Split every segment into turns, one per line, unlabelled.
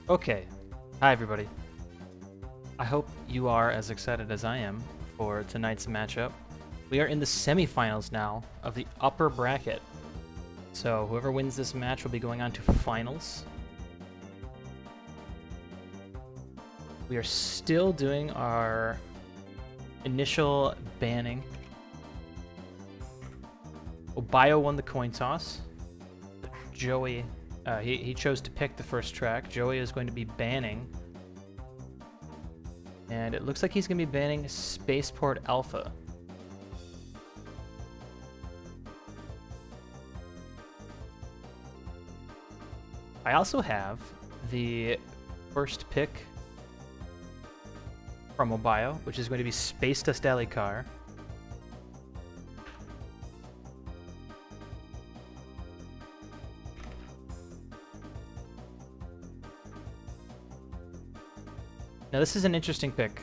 Okay, hi everybody. I hope you are as excited as I am for tonight's matchup. We are in the semifinals now of the upper bracket. So whoever wins this match will be going on to finals. We are still doing our initial banning. Obiyo won the coin toss. Joey, he chose to pick the first track. Joey is going to be banning. And it looks like he's going to be banning Spaceport Alpha. I also have the first pick from Obiyo, which is going to be Space Dust Alley Car. Now this is an interesting pick.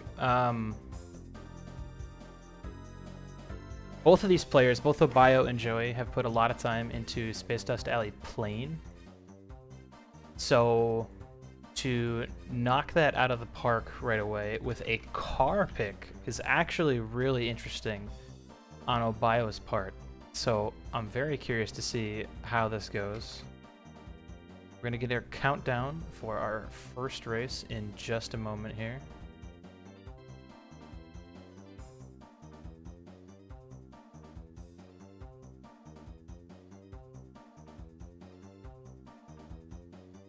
Both of these players, both Obiyo and Joey, have put a lot of time into Space Dust Alley Plane. So to knock that out of the park right away with a car pick is actually really interesting on Obiyo's part. So I'm very curious to see how this goes. We're going to get our countdown for our first race in just a moment here.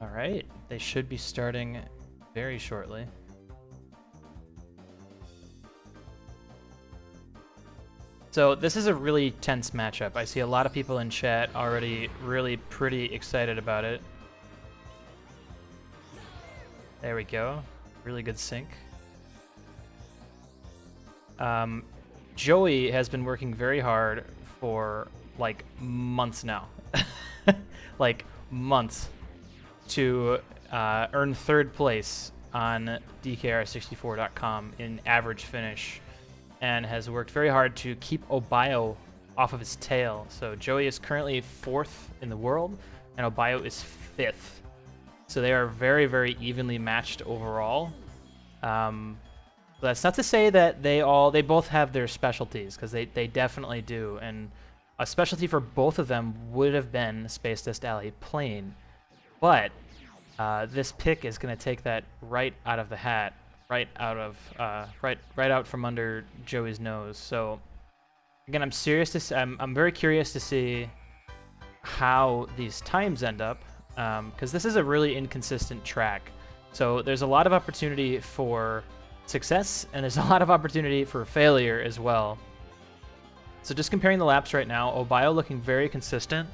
All right, they should be starting very shortly. So this is a really tense matchup. I see a lot of people in chat already really pretty excited about it. There we go. Really good sync. Joey has been working very hard for like months now. Like months to earn third place on DKR64.com in average finish, and has worked very hard to keep Obiyo off of his tail. So Joey is currently 4th in the world, and Obiyo is 5th. So they are very, very evenly matched overall. But that's not to say that they both have their specialties, because they definitely do. And a specialty for both of them would have been Space Dust Alley Plane. But this pick is going to take that right out of the hat, right out from under Joey's nose. So again, I'm very curious to see how these times end up. Because this is a really inconsistent track. So there's a lot of opportunity for success, and there's a lot of opportunity for failure as well. So just comparing the laps right now, Obiyo looking very consistent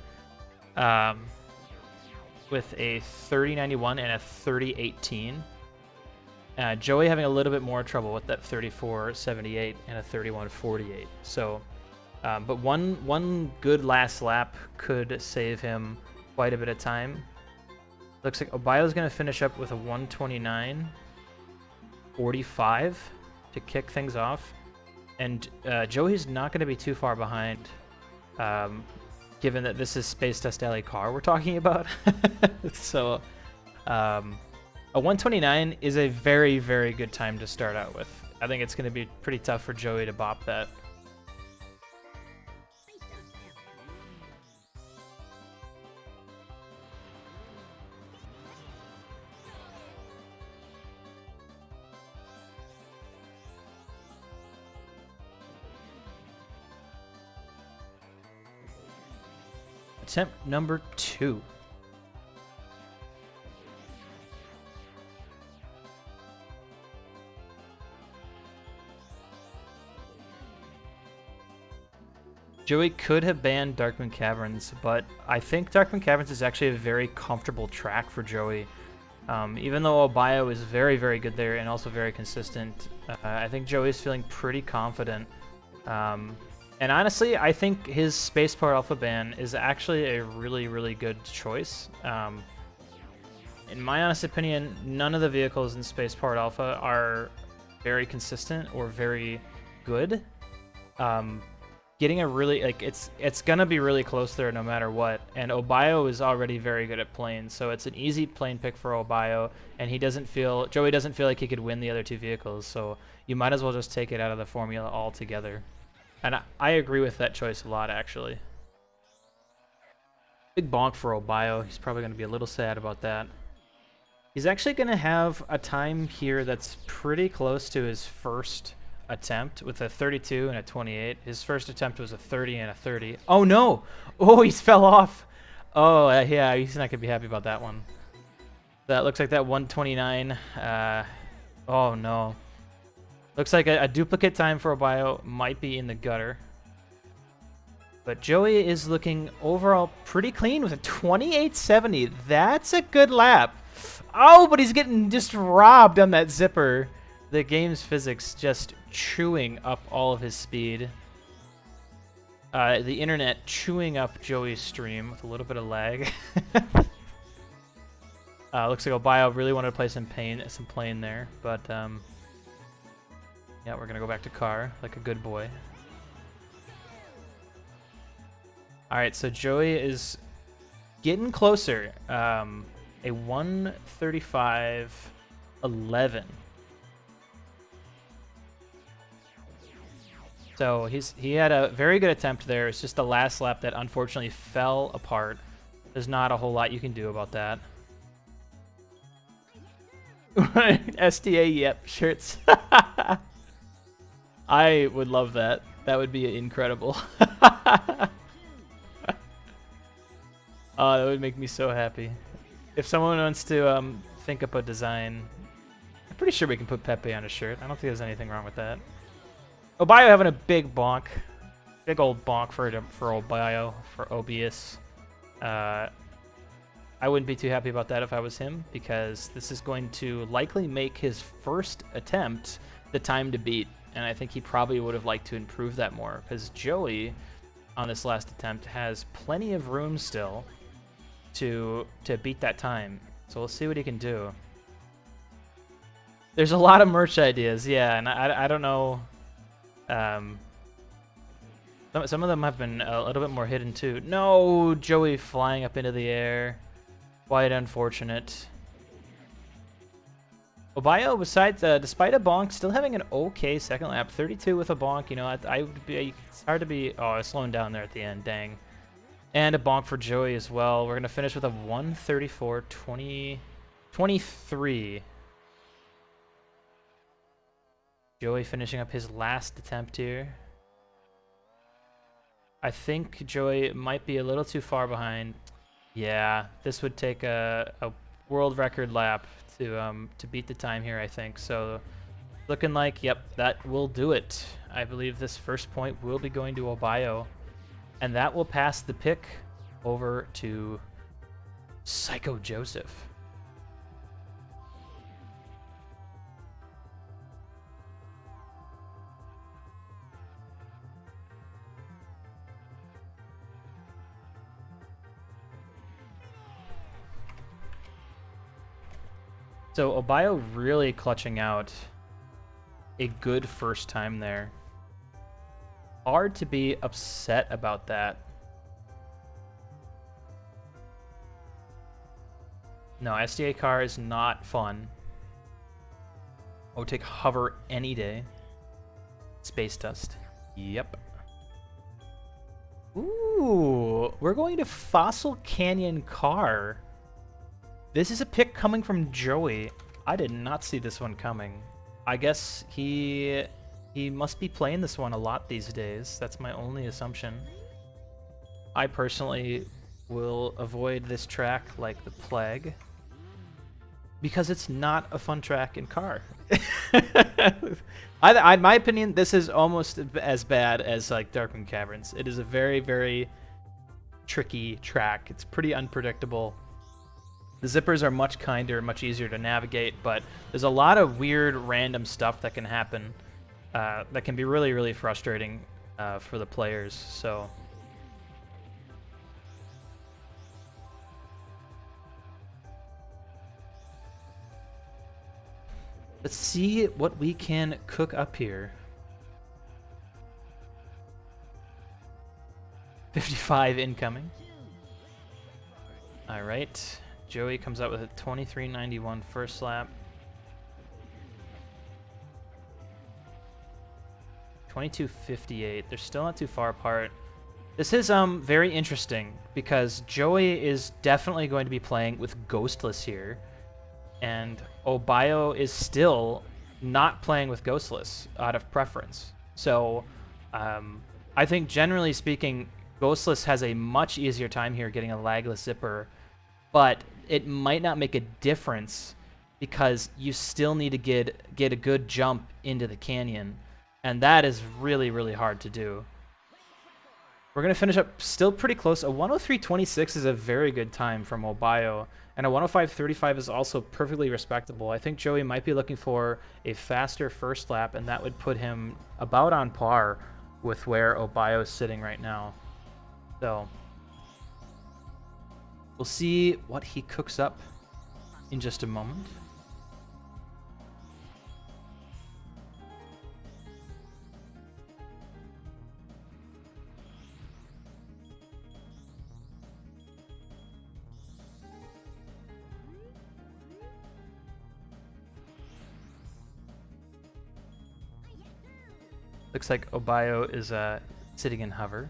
with a 30.91 and a 30.18. Joey having a little bit more trouble with that 34.78 and a 31.48. So, but one good last lap could save him quite a bit of time. Looks like Obiyo's going to finish up with a 129.45 to kick things off. And Joey's not going to be too far behind, given that this is Space Dust Alley Car we're talking about. So a 129 is a very, very good time to start out with. I think it's going to be pretty tough for Joey to bop that. Attempt number 2. Joey could have banned Darkmoon Caverns, but I think Darkmoon Caverns is actually a very comfortable track for Joey. Even though Obiyo is very, very good there and also very consistent, I think Joey's feeling pretty confident. And honestly, I think his Spaceport Alpha ban is actually a really, really good choice. In my honest opinion, none of the vehicles in Spaceport Alpha are very consistent or very good. getting a really like it's gonna be really close there no matter what. And Obiyo is already very good at planes, so it's an easy plane pick for Obiyo. And Joey doesn't feel like he could win the other two vehicles, so you might as well just take it out of the formula altogether. And I agree with that choice a lot, actually. Big bonk for Obiyo. He's probably gonna be a little sad about that. He's actually gonna have a time here that's pretty close to his first attempt with a 32 and a 28. His first attempt was a 30 and a 30. Oh no! Oh, he fell off. Oh yeah, he's not gonna be happy about that one. That looks like that 129. Oh no. Looks like a duplicate time for Obiyo might be in the gutter. But Joey is looking overall pretty clean with a 28.70. That's a good lap. Oh, but he's getting just robbed on that zipper. The game's physics just chewing up all of his speed. The internet chewing up Joey's stream with a little bit of lag. Looks like Obiyo really wanted to play some plane there, but yeah, we're gonna go back to car like a good boy. All right, so Joey is getting closer. A 135.11. So he had a very good attempt there. It's just the last lap that unfortunately fell apart. There's not a whole lot you can do about that. STA yep shirts. I would love that. That would be incredible. That would make me so happy. If someone wants to think up a design, I'm pretty sure we can put Pepe on a shirt. I don't think there's anything wrong with that. Obiyo having a big bonk. Big old bonk for Obiyo, for Obius. I wouldn't be too happy about that if I was him, because this is going to likely make his first attempt the time to beat. And I think he probably would have liked to improve that more, because Joey, on this last attempt, has plenty of room still to beat that time. So we'll see what he can do. There's a lot of merch ideas, yeah, and I don't know. Some of them have been a little bit more hidden too. No, Joey flying up into the air. Quite unfortunate. Obiyo, besides, despite a bonk, still having an okay second lap. 32 with a bonk. You know, it's hard to be. Oh, I was slowing down there at the end. Dang. And a bonk for Joey as well. We're gonna finish with a 134.23. Joey finishing up his last attempt here. I think Joey might be a little too far behind. Yeah, this would take a world record lap to beat the time here, I think. So looking like, yep, that will do it. I believe this first point will be going to Obiyo, and that will pass the pick over to PsychoJoseph. So Obiyo really clutching out a good first time there. Hard to be upset about that. No, SDA car is not fun. I would take hover any day. Space dust. Yep. Ooh, we're going to Fossil Canyon car. This is a pick coming from Joey. I did not see this one coming. I guess he must be playing this one a lot these days. That's my only assumption. I personally will avoid this track like the plague, because it's not a fun track in car. In my opinion, this is almost as bad as like Darkmoon Caverns. It is a very, very tricky track. It's pretty unpredictable. The zippers are much kinder, much easier to navigate, but there's a lot of weird, random stuff that can happen that can be really, really frustrating for the players. So let's see what we can cook up here. 55 incoming. All right. Joey comes out with a 23.91 first lap. 22.58. They're still not too far apart. This is very interesting because Joey is definitely going to be playing with Ghostless here, and Obiyo is still not playing with Ghostless out of preference. So I think generally speaking, Ghostless has a much easier time here getting a lagless zipper, but it might not make a difference because you still need to get a good jump into the canyon, and that is really, really hard to do. We're going to finish up still pretty close. A 103.26 is a very good time from Obiyo, and a 105.35 is also perfectly respectable. I think Joey might be looking for a faster first lap, and that would put him about on par with where Obiyo is sitting right now. So we'll see what he cooks up in just a moment. Looks like Obiyo is sitting in hover.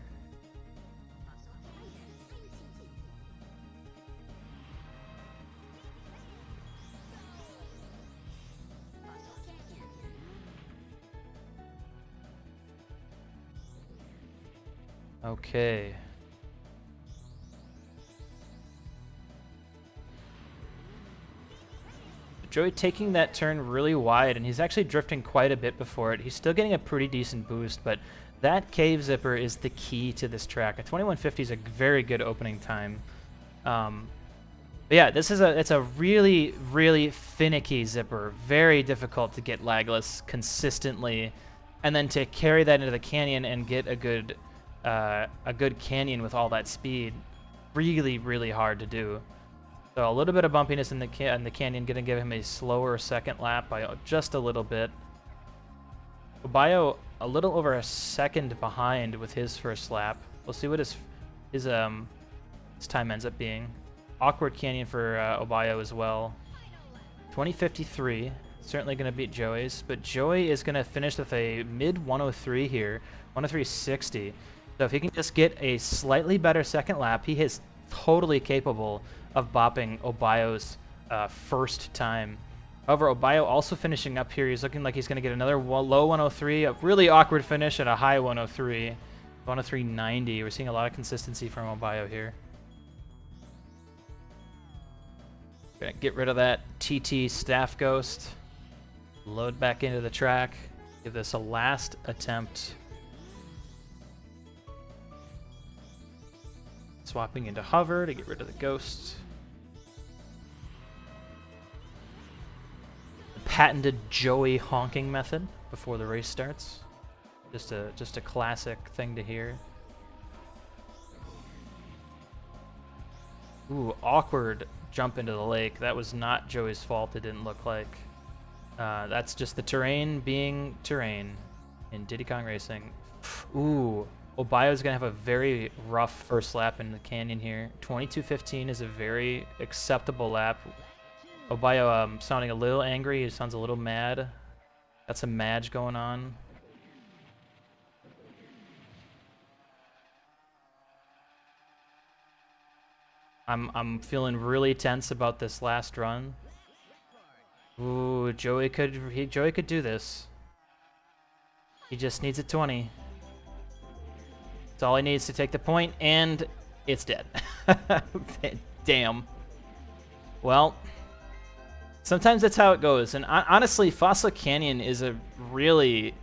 Okay. Joey taking that turn really wide, and he's actually drifting quite a bit before it. He's still getting a pretty decent boost, but that cave zipper is the key to this track. A 21.50 is a very good opening time. But yeah, it's a really, really finicky zipper. Very difficult to get lagless consistently, and then to carry that into the canyon and get a good canyon with all that speed. Really, really hard to do. So a little bit of bumpiness in the canyon, going to give him a slower second lap by just a little bit. Obiyo a little over a second behind with his first lap. We'll see what his time ends up being. Awkward canyon for Obiyo as well. 20.53, certainly going to beat Joey's, but Joey is going to finish with a mid 103 here, 103.60. So if he can just get a slightly better second lap, he is totally capable of bopping Obiyo's first time. However, Obiyo also finishing up here. He's looking like he's going to get another low 103, a really awkward finish at a high 103, 103.90. We're seeing a lot of consistency from Obiyo here. Gonna get rid of that TT staff ghost, load back into the track, give this a last attempt. Swapping into hover to get rid of the ghosts. The patented Joey honking method before the race starts. Just a classic thing to hear. Ooh, awkward jump into the lake. That was not Joey's fault, it didn't look like. That's just the terrain being terrain in Diddy Kong Racing. Ooh, Obiyo's going to have a very rough first lap in the canyon here. 22.15 is a very acceptable lap. Obiyo sounding a little angry. He sounds a little mad. Got some madge going on. I'm feeling really tense about this last run. Ooh, Joey could do this. He just needs a 20. That's all he needs to take the point, and it's dead. Damn. Well, sometimes that's how it goes. And honestly, Fossil Canyon is a really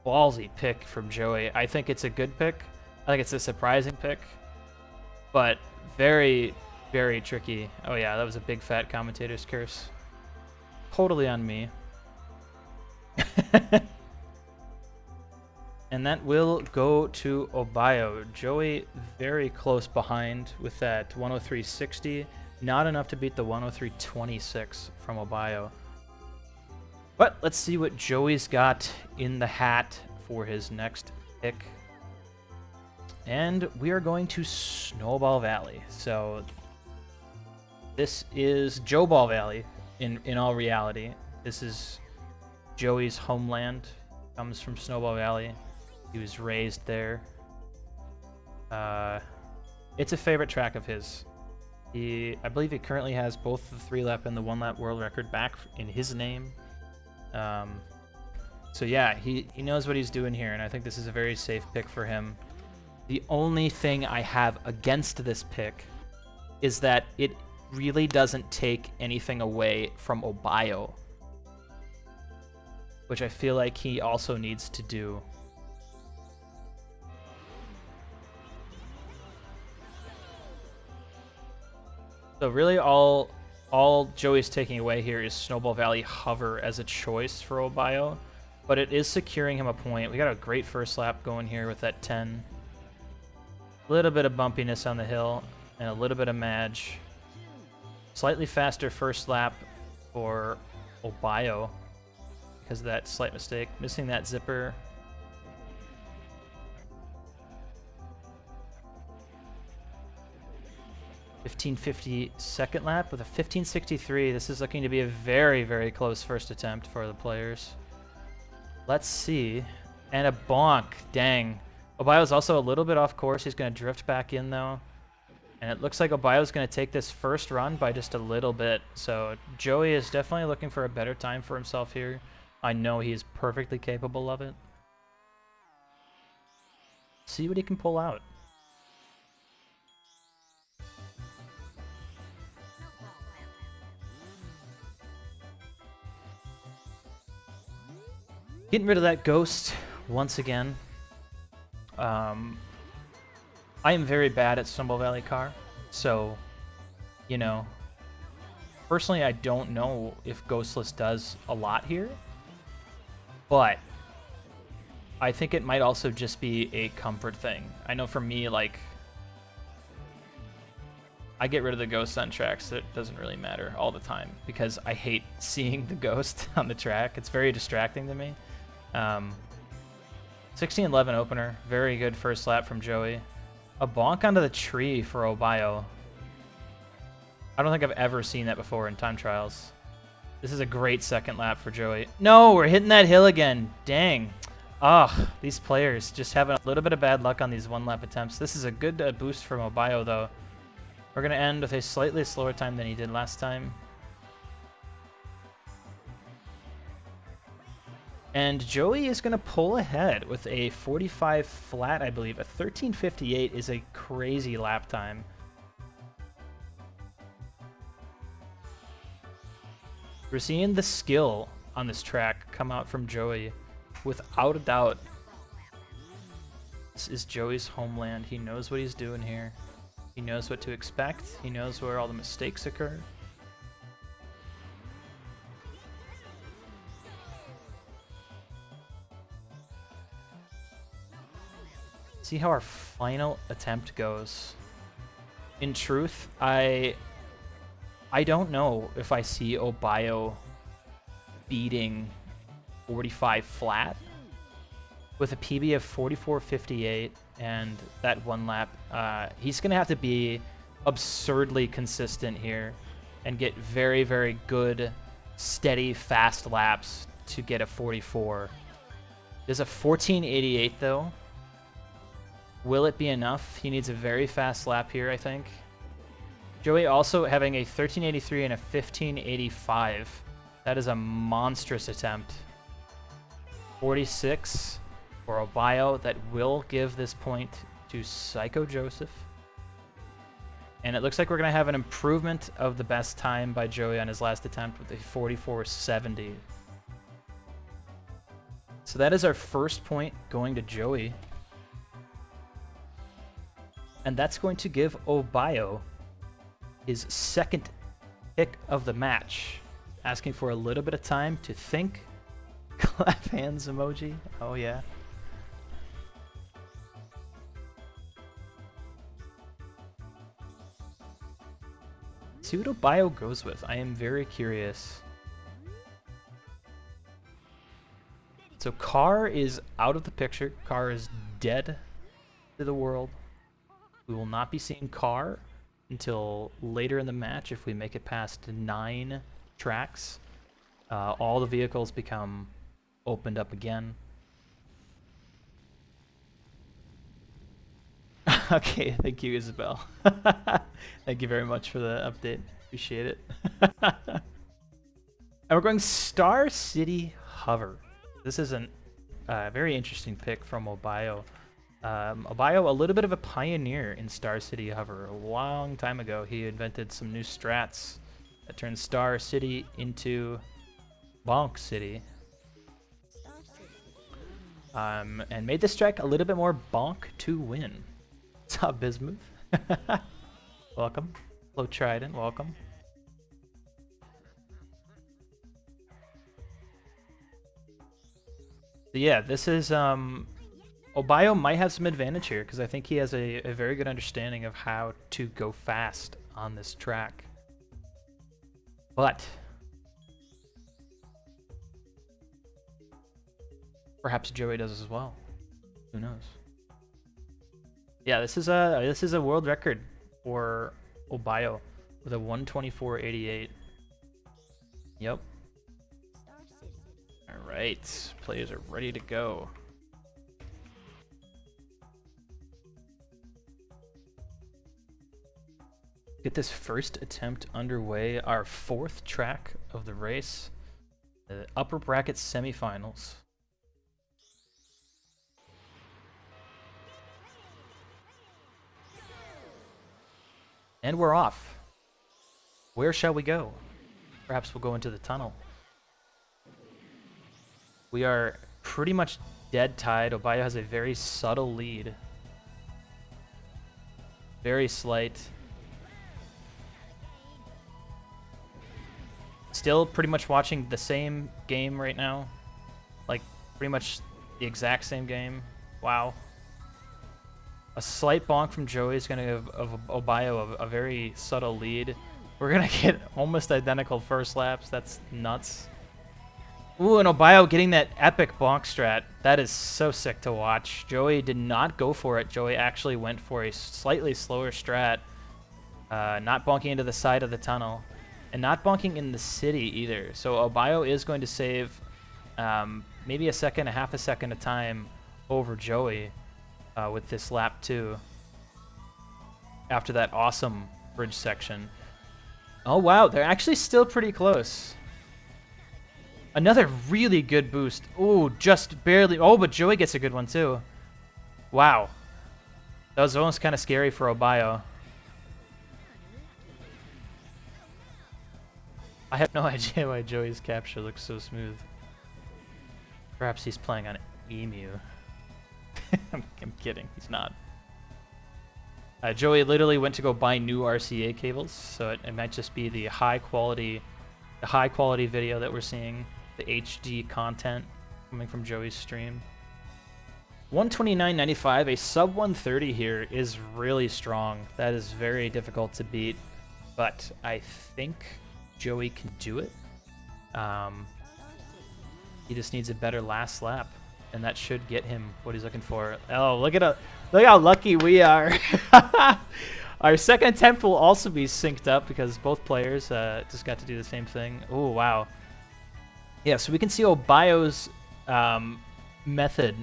ballsy pick from Joey. I think it's a good pick. I think it's a surprising pick. But very, very tricky. Oh yeah, that was a big fat commentator's curse. Totally on me. And that will go to Obiyo. Joey very close behind with that 103.60. Not enough to beat the 103.26 from Obiyo. But let's see what Joey's got in the hat for his next pick. And we are going to Snowball Valley. So this is Joe Ball Valley in all reality. This is Joey's homeland. Comes from Snowball Valley. He was raised there. It's a favorite track of his. I believe he currently has both the 3-lap and the 1-lap world record back in his name. So yeah, he knows what he's doing here, and I think this is a very safe pick for him. The only thing I have against this pick is that it really doesn't take anything away from Obiyo, which I feel like he also needs to do. So really all Joey's taking away here is Snowball Valley Hover as a choice for Obiyo, but it is securing him a point. We got a great first lap going here with that 10. A little bit of bumpiness on the hill and a little bit of madge. Slightly faster first lap for Obiyo because of that slight mistake. Missing that zipper. $15.50 second lap with a 15.63. This is looking to be a very, very close first attempt for the players. Let's see. And a bonk. Dang. Obiyo's also a little bit off course. He's going to drift back in, though. And it looks like Obiyo's going to take this first run by just a little bit. So Joey is definitely looking for a better time for himself here. I know he is perfectly capable of it. See what he can pull out. Getting rid of that ghost once again. I am very bad at Snowball Valley car, so, you know, personally I don't know if Ghostless does a lot here, but I think it might also just be a comfort thing. I know for me, like, I get rid of the ghost on tracks. It doesn't really matter all the time because I hate seeing the ghost on the track. It's very distracting to me. 16-11 opener. Very good first lap from Joey. A bonk onto the tree for Obiyo. I don't think I've ever seen that before in time trials. This is a great second lap for Joey. No, we're hitting that hill again. Dang. Ugh, these players just having a little bit of bad luck on these 1-lap attempts. This is a good boost from Obiyo, though. We're going to end with a slightly slower time than he did last time. And Joey is going to pull ahead with a 45 flat, I believe. A 13:58 is a crazy lap time. We're seeing the skill on this track come out from Joey, without a doubt. This is Joey's homeland. He knows what he's doing here. He knows what to expect. He knows where all the mistakes occur. See how our final attempt goes. In truth, I don't know if I see Obiyo beating 45 flat with a PB of 44.58 and that 1 lap. He's going to have to be absurdly consistent here and get very, very good, steady, fast laps to get a 44. There's a 14.88 though. Will it be enough? He needs a very fast lap here, I think. Joey also having a 13.83 and a 15.85. That is a monstrous attempt. 46 for Obiyo. That will give this point to PsychoJoey. And it looks like we're going to have an improvement of the best time by Joey on his last attempt with a 44.70. So that is our first point going to Joey. And that's going to give Obiyo his second pick of the match. Asking for a little bit of time to think. Clap hands emoji. Oh, yeah. See what Obiyo goes with. I am very curious. So Car is out of the picture. Car is dead. to the world. We will not be seeing Car until later in the match if we make it past 9 tracks. All the vehicles become opened up again. Okay, thank you, Isabel. Thank you very much for the update. Appreciate it. And we're going Star City Hover. This is a very interesting pick from Obiyo. Obiyo, a little bit of a pioneer in Star City Hover. A long time ago, he invented some new strats that turned Star City into Bonk City. And made this track a little bit more bonk to win. What's up, Bismuth? Welcome. Hello, Trident. Welcome. So yeah, this is Obiyo might have some advantage here because I think he has a very good understanding of how to go fast on this track. But perhaps Joey does as well. Who knows? Yeah, this is a world record for Obiyo with a 124.88. Yep. All right, players are ready to go. Get this first attempt underway, our 4th track of the race, the upper bracket semifinals. And we're off. Where shall we go? Perhaps we'll go into the tunnel. We are pretty much dead tied. Obiyo has a very subtle lead. Very slight. Still pretty much watching the same game right now. Like, pretty much the exact same game. Wow. A slight bonk from Joey is going to give Obiyo a very subtle lead. We're going to get almost identical first laps. That's nuts. Ooh, and Obiyo getting that epic bonk strat. That is so sick to watch. Joey did not go for it. Joey actually went for a slightly slower strat. Not bonking into the side of the tunnel. And not bonking in the city either. So Obiyo is going to save maybe a second, a half a second of time over Joey. With this lap 2 after that awesome bridge section. Oh wow, they're actually still pretty close. Another really good boost. Oh, just barely. Oh, but Joey gets a good one too. Wow. That was almost kind of scary for Obiyo. I have no idea why Joey's capture looks so smooth. Perhaps he's playing on Emu. I'm kidding. He's not. Joey literally went to go buy new RCA cables, so it might just be the high quality video that we're seeing, the HD content coming from Joey's stream. 129.95, a sub 130 here is really strong. That is very difficult to beat, but I think Joey can do it. He just needs a better last lap. And that should get him what he's looking for. Oh, look how lucky we are. Our second attempt will also be synced up because both players just got to do the same thing. Oh, wow. Yeah, so we can see Obiyo's method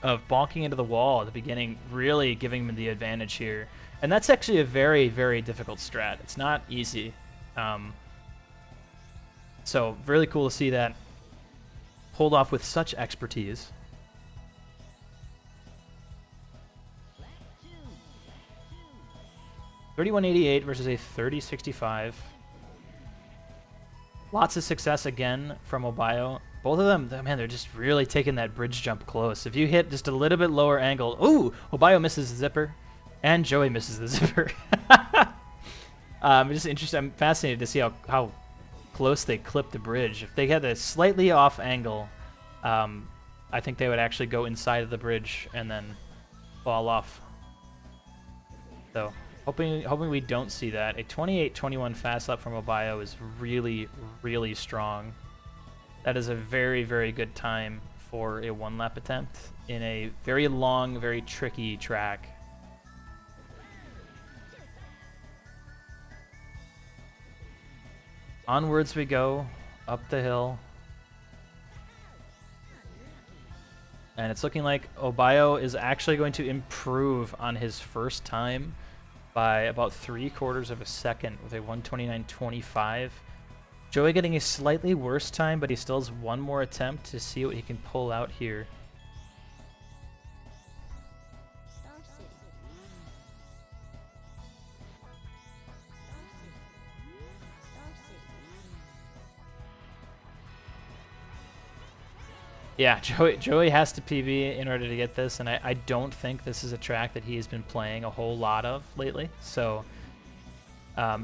of bonking into the wall at the beginning really giving him the advantage here. And that's actually a very, very difficult strat. It's not easy. So really cool to see that pulled off with such expertise. $31.88 versus a $30.65. Lots of success again from Obiyo. Both of them, man, they're just really taking that bridge jump close. If you hit just a little bit lower angle, ooh, Obiyo misses the zipper, and Joey misses the zipper. Just interesting. I'm fascinated to see how close they clip the bridge. If they had a slightly off angle, I think they would actually go inside of the bridge and then fall off. So hoping we don't see that. A 28-21 fast lap from Obiyo is really, really strong. That is a very, very good time for a one-lap attempt in a very long, very tricky track. Onwards we go, up the hill. And it's looking like Obiyo is actually going to improve on his first time by about 3/4 of a second with a 1:29.25. Joey getting a slightly worse time, but he still has one more attempt to see what he can pull out here. Yeah, Joey has to PB in order to get this, and I don't think this is a track that he's been playing a whole lot of lately. So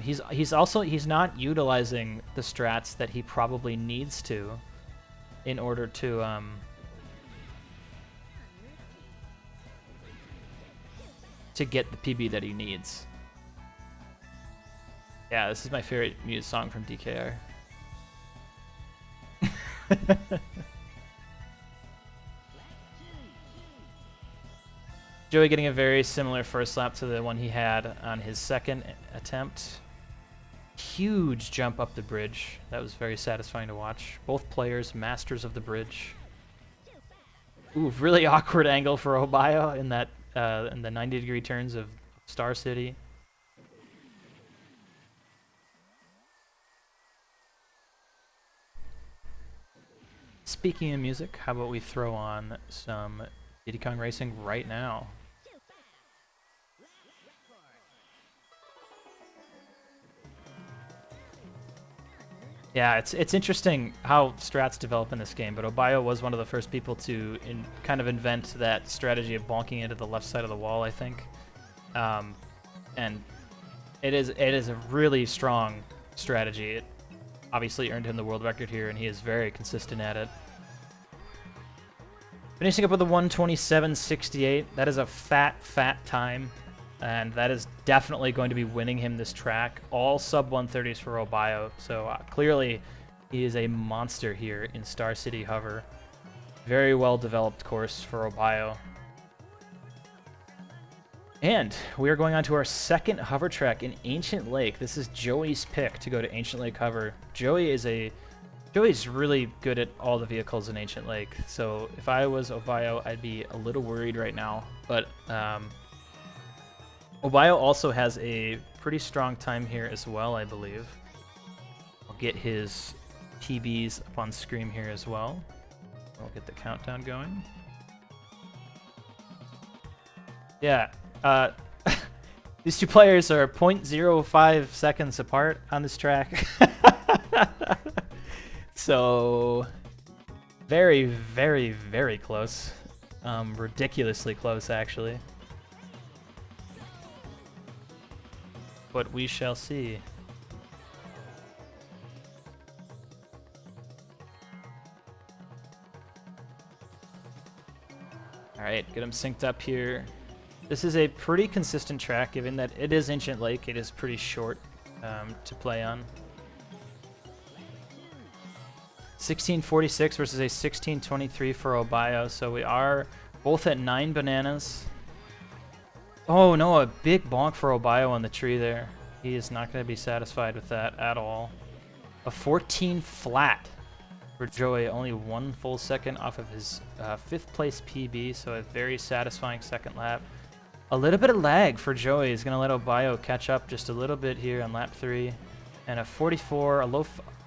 he's not utilizing the strats that he probably needs to in order to get the PB that he needs. Yeah, this is my favorite Muse song from DKR. Joey getting a very similar first lap to the one he had on his second attempt. Huge jump up the bridge. That was very satisfying to watch. Both players masters of the bridge. Ooh, really awkward angle for Obiyo in that in the 90-degree turns of Star City. Speaking of music, how about we throw on some Diddy Kong Racing right now? Yeah, it's interesting how strats develop in this game, but Obiyo was one of the first people to kind of invent that strategy of bonking into the left side of the wall, I think. And it is a really strong strategy. It obviously earned him the world record here, and he is very consistent at it. Finishing up with a 1:27.68. That is a fat time, and that is definitely going to be winning him this track. All sub 130s for Obiyo, so clearly he is a monster here in Star City Hover. Very well developed course for Obiyo. And we are going on to our second hover track in Ancient Lake. This is Joey's pick to go to Ancient Lake Hover. Joey's really good at all the vehicles in Ancient Lake, so if I was Obiyo, I'd be a little worried right now. But Obiyo also has a pretty strong time here as well, I believe. I'll get his PBs up on screen here as well. I'll get the countdown going. Yeah, these two players are 0.05 seconds apart on this track. So, very, very, very close. Ridiculously close, actually. But we shall see. Alright, get him synced up here. This is a pretty consistent track, given that it is Ancient Lake. It is pretty short to play on. 16:46 versus a 16:23 for Obiyo, so we are both at 9 bananas. Oh no, a big bonk for Obiyo on the tree there. He is not going to be satisfied with that at all. A 14 flat for Joey, only 1 full second off of his 5th place PB, so a very satisfying second lap. A little bit of lag for Joey is going to let Obiyo catch up just a little bit here on lap 3. And a 44, a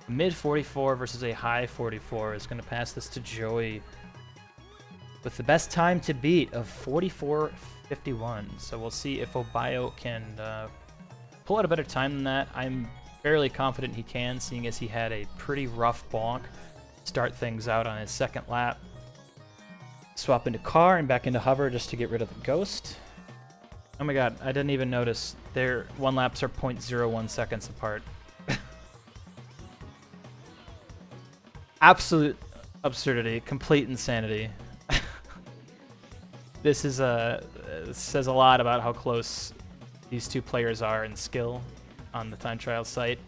mid 44 versus a high 44 is going to pass this to Joey with the best time to beat of 44:51. So we'll see if Obiyo can pull out a better time than that. I'm fairly confident he can, seeing as he had a pretty rough bonk start things out on his second lap. Swap into car and back into hover just to get rid of the ghost. Oh my god, I didn't even notice. Their 1 laps are 0.01 seconds apart. Absolute absurdity, complete insanity. This is says a lot about how close these two players are in skill on the time trial site.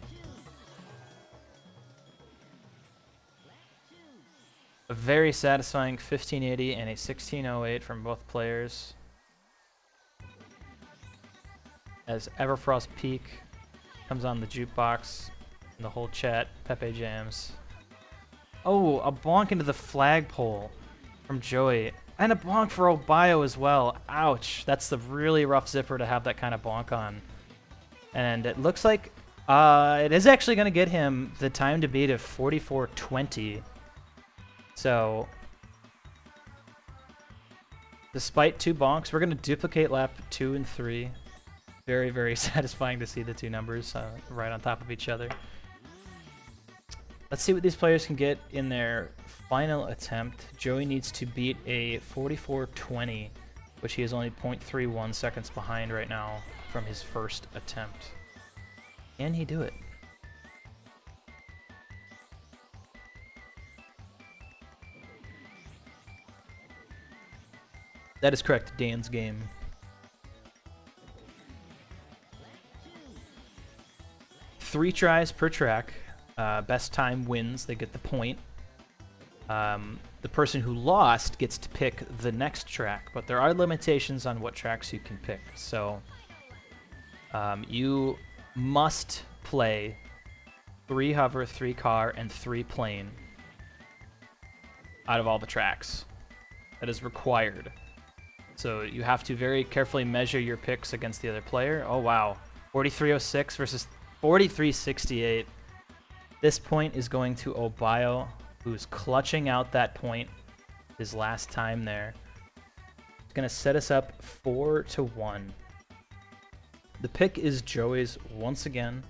A very satisfying 1580 and a 1608 from both players. As Everfrost Peak comes on the jukebox and the whole chat, Pepe jams. Oh, a bonk into the flagpole from Joey. And a bonk for Obiyo as well. Ouch. That's the really rough zipper to have that kind of bonk on. And it looks like it is actually going to get him the time to beat of 44:20. So, despite 2 bonks, we're going to duplicate lap 2 and 3. Very, very satisfying to see the 2 numbers right on top of each other. Let's see what these players can get in their final attempt. Joey needs to beat a 44:20, which he is only 0.31 seconds behind right now from his first attempt. Can he do it? That is correct, Dan's game. Three tries per track. Best time wins. They get the point. The person who lost gets to pick the next track, but there are limitations on what tracks you can pick. So you must play 3 hover, 3 car, and 3 plane out of all the tracks. That is required. So you have to very carefully measure your picks against the other player. Oh, wow. 43.06 versus 43.68. This point is going to Obiyo, who's clutching out that point his last time there. It's going to set us up 4-1. The pick is Joey's once again.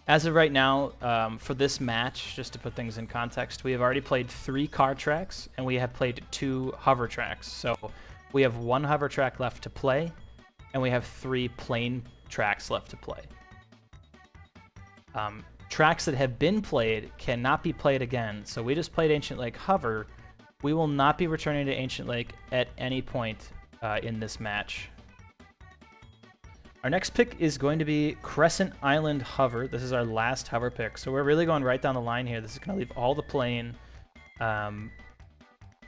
As of right now, for this match, just to put things in context, we have already played 3 car tracks, and we have played 2 hover tracks. So we have 1 hover track left to play, and we have 3 plane tracks left to play. Tracks that have been played cannot be played again, so we just played Ancient Lake Hover. We will not be returning to Ancient Lake at any point in this match. Our next pick is going to be Crescent Island Hover. This is our last hover pick, so we're really going right down the line here. This is going to leave all the plane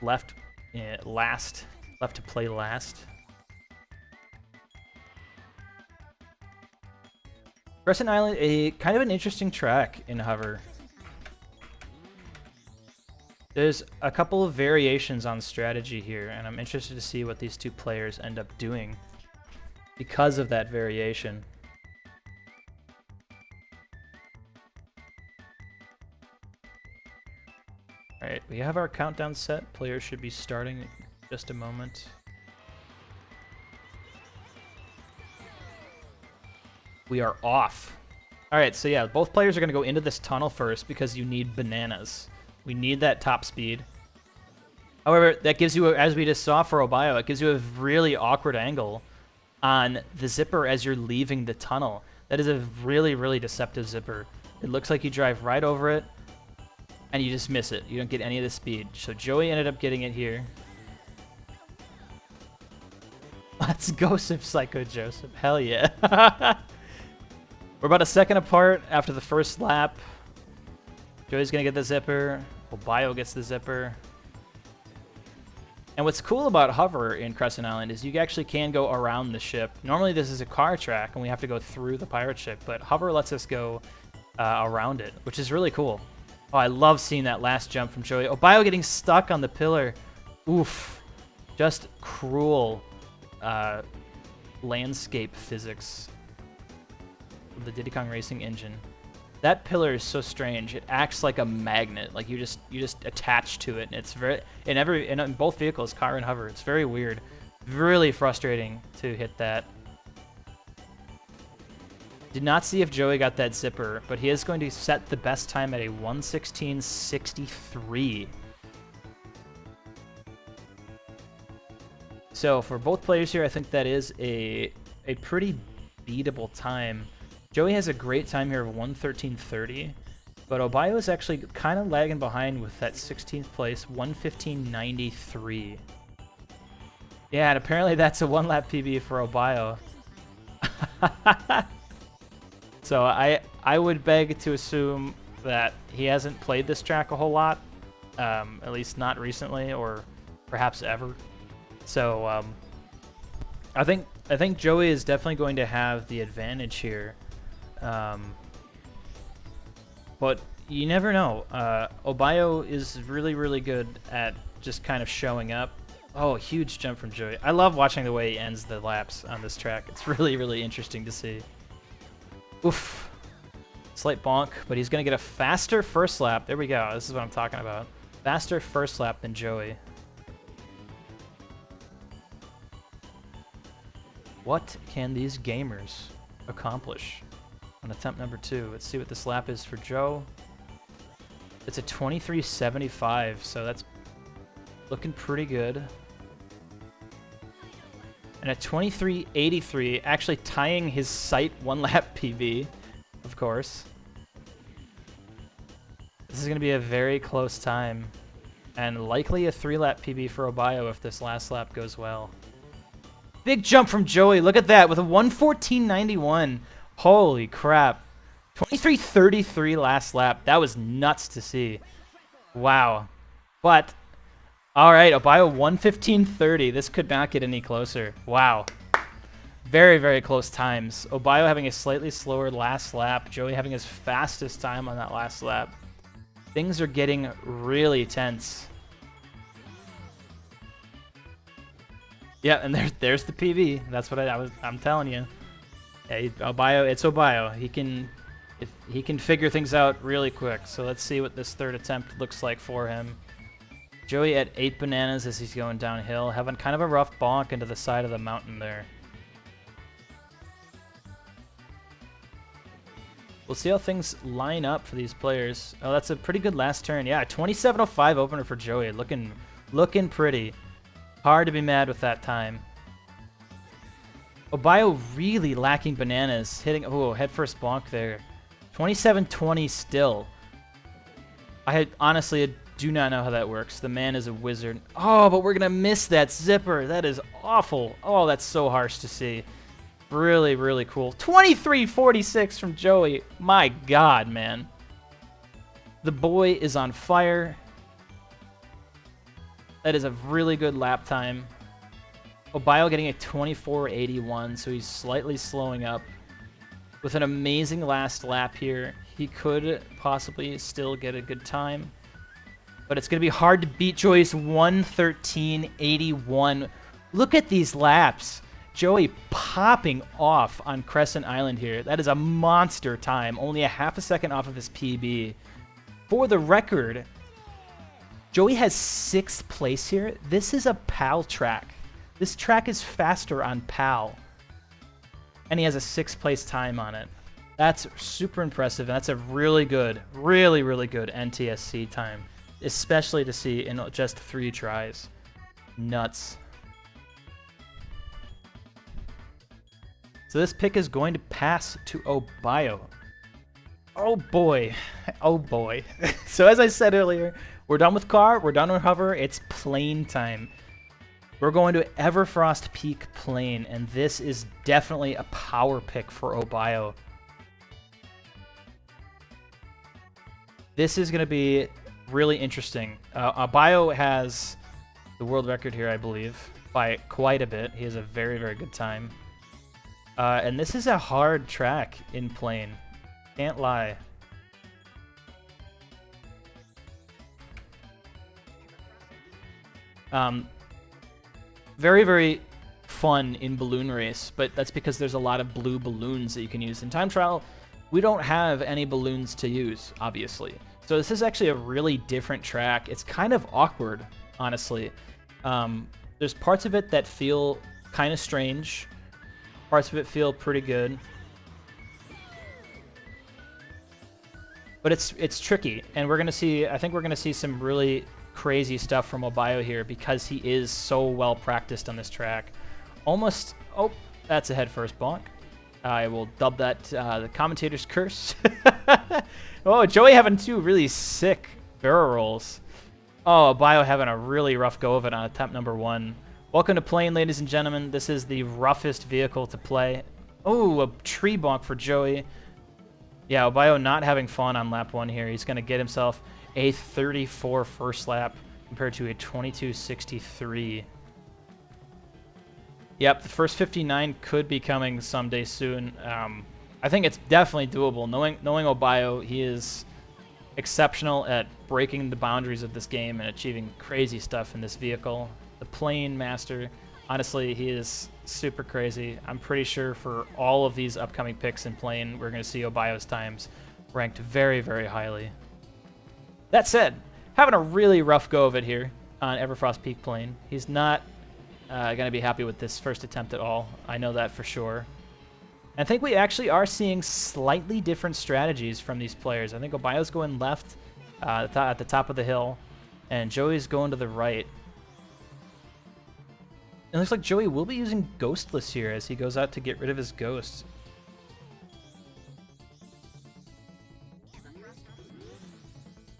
left to play last. Crescent Island, a kind of an interesting track in hover. There's a couple of variations on strategy here, and I'm interested to see what these 2 players end up doing because of that variation. Alright, we have our countdown set. Players should be starting in just a moment. We are off. Alright, so yeah, both players are going to go into this tunnel first because you need bananas. We need that top speed. However, that gives you, as we just saw for Obiyo, it gives you a really awkward angle on the zipper as you're leaving the tunnel. That is a really, really deceptive zipper. It looks like you drive right over it, and you just miss it. You don't get any of the speed. So Joey ended up getting it here. Let's go, PsychoDelicJoey. Hell yeah. We're about a second apart after the first lap. Joey's going to get the zipper. Obiyo gets the zipper. And what's cool about hover in Crescent Island is you actually can go around the ship. Normally this is a car track and we have to go through the pirate ship, but hover lets us go around it, which is really cool. Oh, I love seeing that last jump from Joey. Obiyo getting stuck on the pillar. Oof. Just cruel landscape physics of the Diddy Kong Racing engine. That pillar is so strange. It acts like a magnet. Like you just attach to it. And it's very in both vehicles, car and hover. It's very weird. Really frustrating to hit that. Did not see if Joey got that zipper, but he is going to set the best time at a 1:16.63. So for both players here, I think that is a pretty beatable time. Joey has a great time here of 1:13.30, but Obiyo is actually kind of lagging behind with that 16th place, 1:15.93. Yeah, and apparently that's a 1-lap PB for Obiyo. So I would beg to assume that he hasn't played this track a whole lot, at least not recently or perhaps ever. So I think Joey is definitely going to have the advantage here, but you never know. Obiyo is really good at just kind of showing up. Oh, huge jump from Joey. I love watching the way he ends the laps on this track. It's really interesting to see. Oof. Slight bonk, but he's going to get a faster first lap. There we go. This is what I'm talking about. Faster first lap than Joey. What can these gamers accomplish on attempt number 2? Let's see what this lap is for Joe. It's a 23.75, so that's looking pretty good. And a 23.83, actually tying his sight 1 lap PB, of course. This is going to be a very close time, and likely a 3 lap PB for Obiyo if this last lap goes well. Big jump from Joey. Look at that with a 1:14.91. Holy crap. 23.33 last lap. That was nuts to see. Wow. But, all right, Obiyo 1:15.30. This could not get any closer. Wow. Very close times. Obiyo having a slightly slower last lap. Joey having his fastest time on that last lap. Things are getting really tense. Yeah, and there's the PB. That's what I'm telling you. Yeah, Obiyo, it's Obiyo. He can figure things out really quick. So let's see what this third attempt looks like for him. Joey at 8 bananas as he's going downhill, having kind of a rough bonk into the side of the mountain there. We'll see how things line up for these players. Oh, that's a pretty good last turn. Yeah, 27.05 opener for Joey. Looking pretty. Hard to be mad with that time. Obiyo really lacking bananas. Hitting, oh, head first bonk there. 27.20 still. I honestly do not know how that works. The man is a wizard. Oh, but we're going to miss that zipper. That is awful. Oh, that's so harsh to see. Really cool. 23.46 from Joey. My God, man. The boy is on fire. That is a really good lap time. Obiyo getting a 24.81, so he's slightly slowing up. With an amazing last lap here, he could possibly still get a good time. But it's going to be hard to beat Joey's 1:13.81. Look at these laps. Joey popping off on Crescent Island here. That is a monster time. Only a half a second off of his PB. For the record, Joey has 6th place here. This is a PAL track. This track is faster on PAL. And he has a 6th place time on it. That's super impressive. And that's a really good NTSC time. Especially to see in just 3 tries. Nuts. So this pick is going to pass to Obiyo. Oh boy. Oh boy. So as I said earlier, we're done with car, we're done with hover, it's plane time. We're going to Everfrost Peak Plane, and this is definitely a power pick for Obiyo. This is going to be really interesting. Obiyo has the world record here, I believe, by quite a bit. He has a very good time. And this is a hard track in plane. Can't lie. Very fun in balloon race, but that's because there's a lot of blue balloons that you can use. In time trial, we don't have any balloons to use, obviously. So this is actually a really different track. It's kind of awkward, honestly. There's parts of it that feel kind of strange. Parts of it feel pretty good. But it's tricky, and we're gonna see. I think we're gonna see some really crazy stuff from Obiyo here because he is so well practiced on this track. Almost. Oh, that's a head first bonk. I will dub that the commentator's curse. Oh, Joey having 2 really sick barrel rolls. Oh, Obiyo having a really rough go of it on attempt number 1. Welcome to plane, ladies and gentlemen. This is the roughest vehicle to play. Oh, a tree bonk for Joey. Yeah, Obiyo not having fun on lap 1 here. He's going to get himself a 34 first lap compared to a 22.63. Yep, the first 59 could be coming someday soon. I think it's definitely doable. Knowing Obiyo, he is exceptional at breaking the boundaries of this game and achieving crazy stuff in this vehicle. The plane master, honestly, he is super crazy. I'm pretty sure for all of these upcoming picks in plane, we're going to see Obiyo's times ranked very, very highly. That said, having a really rough go of it here on Everfrost Peak Plane. He's not going to be happy with this first attempt at all. I know that for sure. I think we actually are seeing slightly different strategies from these players. I think Obiyo's going left at the top of the hill, and Joey's going to the right. It looks like Joey will be using Ghostless here as he goes out to get rid of his ghosts.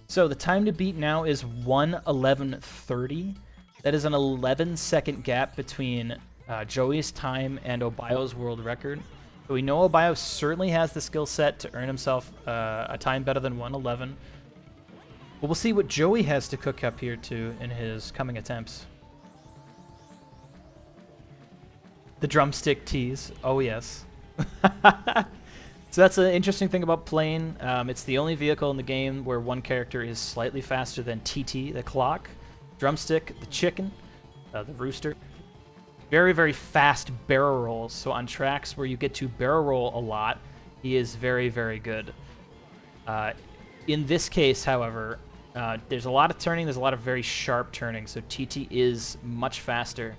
So the time to beat now is 1:11:30. That is an 11-second gap between Joey's time and Obiyo's world record. So we know Obiyo certainly has the skill set to earn himself a time better than 1:11. But we'll see what Joey has to cook up here too in his coming attempts. The drumstick tease. Oh yes. So that's an interesting thing about plane. It's the only vehicle in the game where one character is slightly faster than TT, the clock, drumstick, the chicken, the rooster. Very, very fast barrel rolls. So on tracks where you get to barrel roll a lot, he is very, very good. In this case, however, there's a lot of turning. There's a lot of very sharp turning. So TT is much faster.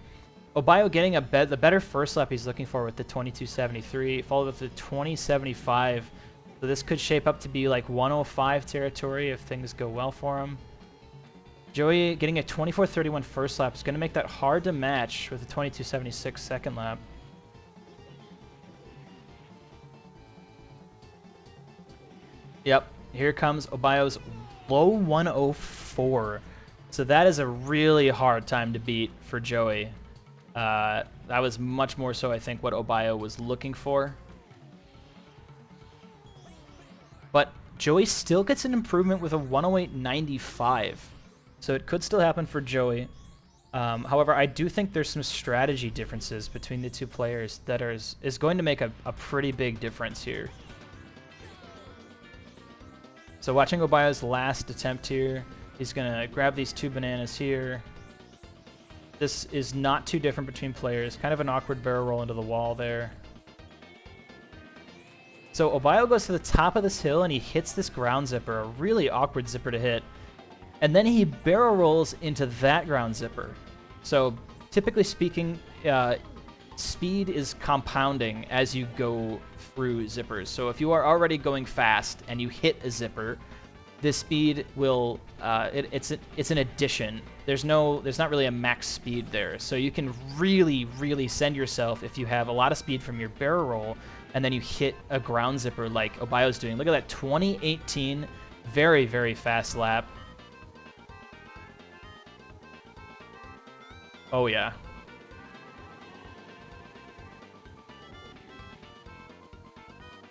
Obiyo getting the better first lap he's looking for with the 22.73, followed with the 20.75. So this could shape up to be like 105 territory if things go well for him. Joey getting a 24.31 first lap is going to make that hard to match with the 22.76 second lap. Yep, here comes Obiyo's low 104. So that is a really hard time to beat for Joey. That was much more so, I think, what Obiyo was looking for. But Joey still gets an improvement with a 108.95. So it could still happen for Joey. However, I do think there's some strategy differences between the two players that is going to make a pretty big difference here. So watching Obiyo's last attempt here, he's going to grab these two bananas here. This is not too different between players. Kind of an awkward barrel roll into the wall there. So Obiyo goes to the top of this hill and he hits this ground zipper, a really awkward zipper to hit. And then he barrel rolls into that ground zipper. So typically speaking, speed is compounding as you go through zippers. So if you are already going fast and you hit a zipper, the speed will it's an addition. There's not really a max speed there. So you can really send yourself if you have a lot of speed from your barrel roll and then you hit a ground zipper like Obiyo's doing. Look at that 2018, very fast lap. Oh yeah.